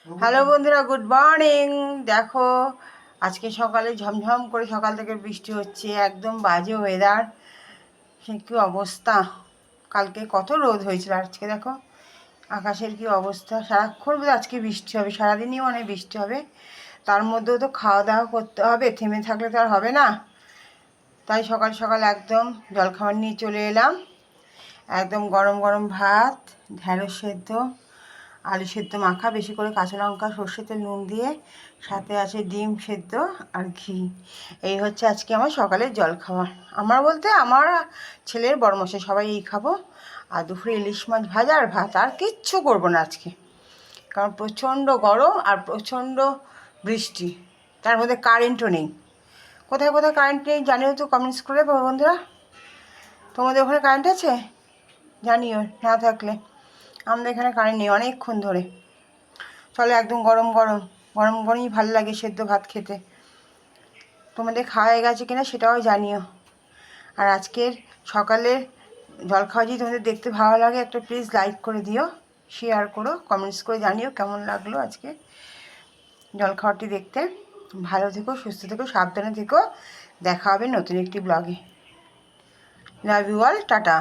Hello বন্ধুরা, good morning. দেখো আজকে সকালে ঝমঝম করে সকাল থেকে বৃষ্টি হচ্ছে, একদম বাজে ওয়েদার। সে কী অবস্থা! কালকে কত রোদ হয়েছিল, আজকে দেখো আকাশের কি অবস্থা। সারাক্ষণ বোধ আজকে বৃষ্টি হবে, সারাদিনই অনেক বৃষ্টি হবে। তার মধ্যেও তো খাওয়া দাওয়া করতে হবে, থেমে থাকলে তো আর হবে না। তাই সকাল সকাল একদম জলখাবার নিয়ে চলে এলাম। একদম গরম গরম ভাত, ঢ্যাঁড়স সেদ্ধ, আলু সেদ্ধ মাখা, বেশি করে কাঁচা লঙ্কা সর্ষে তেল নুন দিয়ে, সাথে আছে ডিম সেদ্ধ আর ঘি। এই হচ্ছে আজকে আমার সকালের জলখাবার। আমার বলতে আমার ছেলের বড়মশাই সবাই এই খাবো। আর দুপুরে ইলিশ মাছ ভাজা আর ভাত, আর কিচ্ছু করবো না আজকে। কারণ প্রচণ্ড গরম আর প্রচণ্ড বৃষ্টি, তার মধ্যে কারেন্টও নেই। কোথায় কোথায় কারেন্ট নেই জানিও তো, কমেন্টস করে বন্ধুরা। তোমাদের ওখানে কারেন্ট আছে জানিও, না থাকলে। আমাদের এখানে কারেন্ট নেই অনেকক্ষণ ধরে। চলো একদম গরম গরম গরম গরমই ভালো লাগে সেদ্ধ ভাত খেতে। তোমাদের খাওয়া হয়ে গেছে কিনা সেটাও জানিও। আর আজকের সকালের জলখাবার যদি তোমাদের দেখতে ভালো লাগে, একটা প্লিজ লাইক করে দিও, শেয়ার করো, কমেন্টস করে জানিও কেমন লাগলো আজকে জলখাবারটি দেখতে। ভালো থেকো, সুস্থ থেকো, সাবধানে থেকো। দেখা হবে নতুন একটি ব্লগে। Love you all, tata.